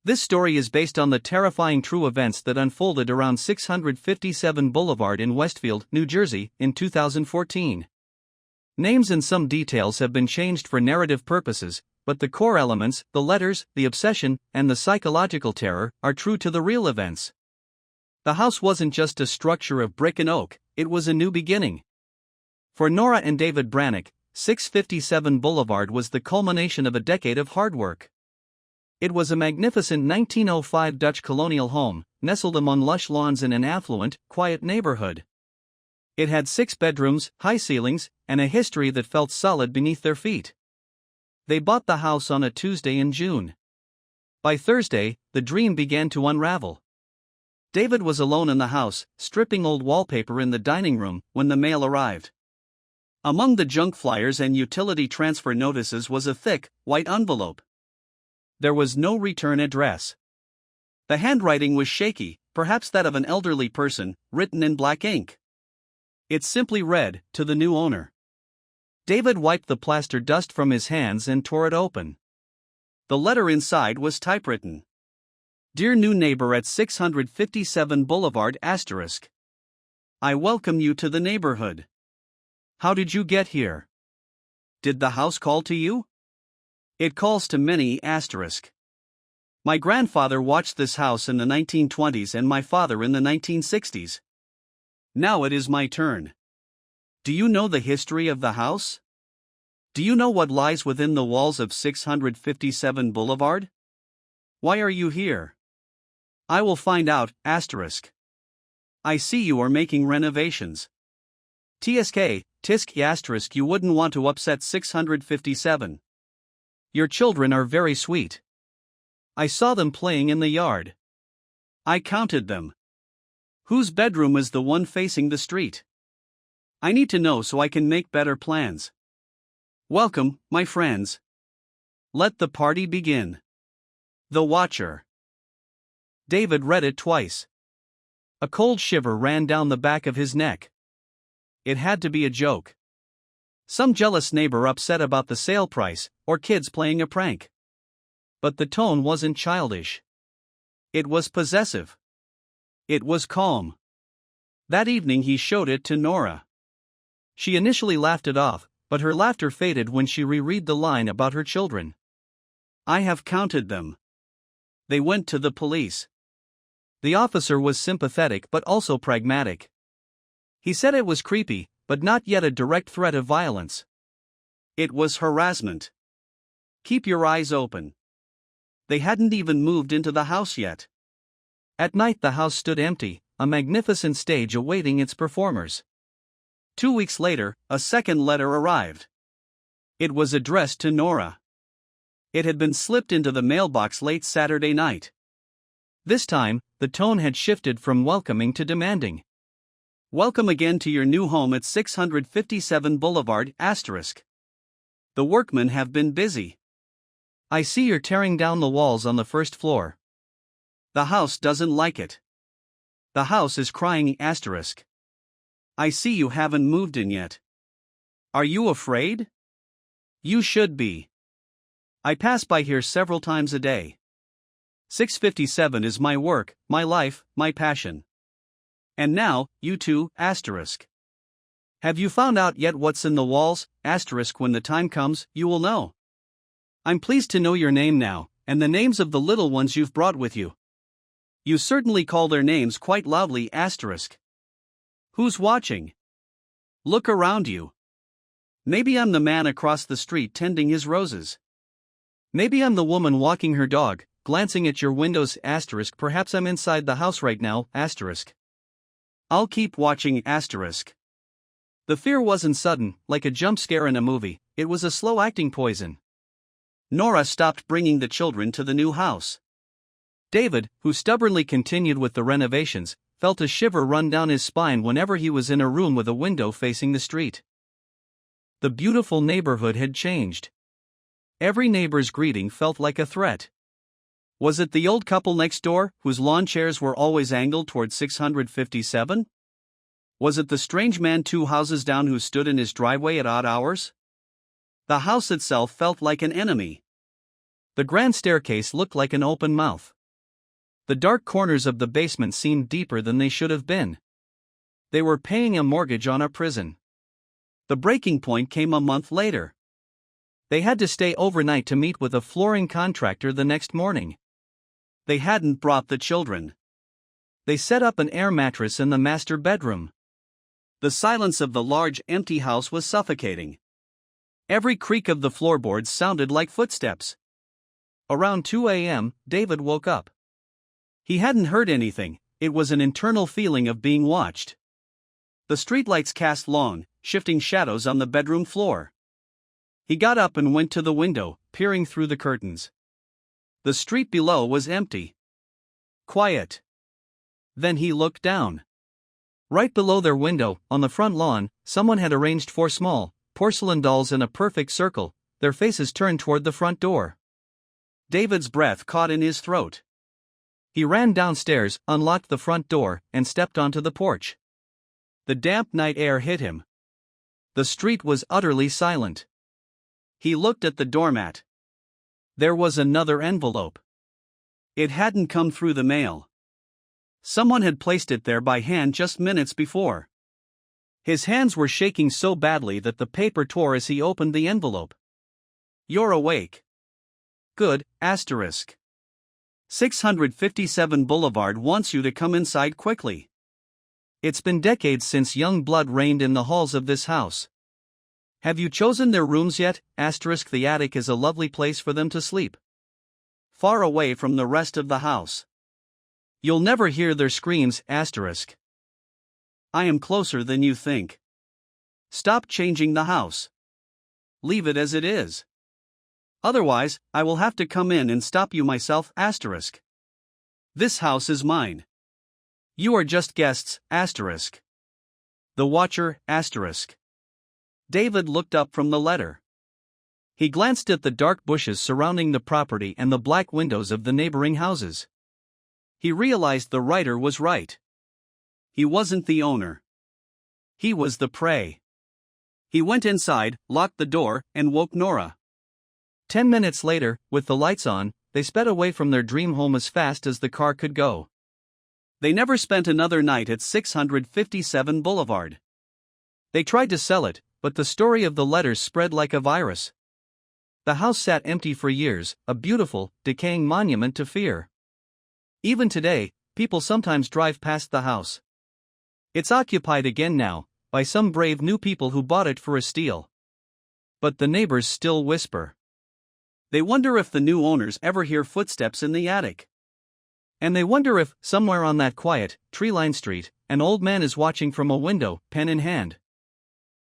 This story is based on the terrifying true events that unfolded around 657 Boulevard in Westfield, New Jersey, in 2014. Names and some details have been changed for narrative purposes, but the core elements, the letters, the obsession, and the psychological terror, are true to the real events. The house wasn't just a structure of brick and oak, it was a new beginning. For Nora and David Brannock, 657 Boulevard was the culmination of a decade of hard work. It was a magnificent 1905 Dutch colonial home, nestled among lush lawns in an affluent, quiet neighborhood. It had 6 bedrooms, high ceilings, and a history that felt solid beneath their feet. They bought the house on a Tuesday in June. By Thursday, the dream began to unravel. David was alone in the house, stripping old wallpaper in the dining room, when the mail arrived. Among the junk flyers and utility transfer notices was a thick, white envelope. There was no return address. The handwriting was shaky, perhaps that of an elderly person, written in black ink. It simply read, "To the new owner." David wiped the plaster dust from his hands and tore it open. The letter inside was typewritten. "Dear new neighbor at 657 Boulevard *. I welcome you to the neighborhood. How did you get here? Did the house call to you? It calls to many *. My grandfather watched this house in the 1920s and my father in the 1960s. Now it is my turn. Do you know the history of the house? Do you know what lies within the walls of 657 Boulevard? Why are you here? I will find out, *. I see you are making renovations. Tisk, you wouldn't want to upset 657. Your children are very sweet. I saw them playing in the yard. I counted them. Whose bedroom is the one facing the street? I need to know so I can make better plans. Welcome, my friends. Let the party begin. The Watcher. David read it twice. A cold shiver ran down the back of his neck. It had to be a joke. Some jealous neighbor upset about the sale price, or kids playing a prank. But the tone wasn't childish. It was possessive. It was calm. That evening he showed it to Nora. She initially laughed it off, but her laughter faded when she reread the line about her children. I have counted them. They went to the police. The officer was sympathetic but also pragmatic. He said it was creepy, but not yet a direct threat of violence. It was harassment. Keep your eyes open. They hadn't even moved into the house yet. At night the house stood empty, a magnificent stage awaiting its performers. 2 weeks later, a second letter arrived. It was addressed to Nora. It had been slipped into the mailbox late Saturday night. This time, the tone had shifted from welcoming to demanding. Welcome again to your new home at 657 Boulevard *. The workmen have been busy. I see you're tearing down the walls on the first floor. The house doesn't like it. The house is crying *. I see you haven't moved in yet. Are you afraid? You should be. I pass by here several times a day. 657 is my work, my life, my passion. And now, you too, *. Have you found out yet what's in the walls? *. When the time comes, you will know. I'm pleased to know your name now, and the names of the little ones you've brought with you. You certainly call their names quite loudly *. Who's watching? Look around you. Maybe I'm the man across the street tending his roses. Maybe I'm the woman walking her dog, glancing at your windows *. Perhaps I'm inside the house right now *. I'll keep watching *. The fear wasn't sudden, like a jump scare in a movie, it was a slow-acting poison. Nora stopped bringing the children to the new house. David, who stubbornly continued with the renovations, felt a shiver run down his spine whenever he was in a room with a window facing the street. The beautiful neighborhood had changed. Every neighbor's greeting felt like a threat. Was it the old couple next door, whose lawn chairs were always angled toward 657? Was it the strange man 2 houses down who stood in his driveway at odd hours? The house itself felt like an enemy. The grand staircase looked like an open mouth. The dark corners of the basement seemed deeper than they should have been. They were paying a mortgage on a prison. The breaking point came a month later. They had to stay overnight to meet with a flooring contractor the next morning. They hadn't brought the children. They set up an air mattress in the master bedroom. The silence of the large, empty house was suffocating. Every creak of the floorboards sounded like footsteps. Around 2 a.m., David woke up. He hadn't heard anything, it was an internal feeling of being watched. The streetlights cast long, shifting shadows on the bedroom floor. He got up and went to the window, peering through the curtains. The street below was empty. Quiet. Then he looked down. Right below their window, on the front lawn, someone had arranged 4 small, porcelain dolls in a perfect circle, their faces turned toward the front door. David's breath caught in his throat. He ran downstairs, unlocked the front door, and stepped onto the porch. The damp night air hit him. The street was utterly silent. He looked at the doormat. There was another envelope. It hadn't come through the mail. Someone had placed it there by hand just minutes before. His hands were shaking so badly that the paper tore as he opened the envelope. "You're awake. Good, asterisk. 657 Boulevard wants you to come inside quickly. It's been decades since young blood reigned in the halls of this house. Have you chosen their rooms yet? Asterisk. The attic is a lovely place for them to sleep. Far away from the rest of the house. You'll never hear their screams. Asterisk. I am closer than you think. Stop changing the house. Leave it as it is. Otherwise, I will have to come in and stop you myself. Asterisk. This house is mine. You are just guests. Asterisk. The Watcher. Asterisk." David looked up from the letter. He glanced at the dark bushes surrounding the property and the black windows of the neighboring houses. He realized the writer was right. He wasn't the owner. He was the prey. He went inside, locked the door, and woke Nora. 10 minutes later, with the lights on, they sped away from their dream home as fast as the car could go. They never spent another night at 657 Boulevard. They tried to sell it, but the story of the letters spread like a virus. The house sat empty for years, a beautiful, decaying monument to fear. Even today, people sometimes drive past the house. It's occupied again now, by some brave new people who bought it for a steal. But the neighbors still whisper. They wonder if the new owners ever hear footsteps in the attic. And they wonder if, somewhere on that quiet, tree-lined street, an old man is watching from a window, pen in hand.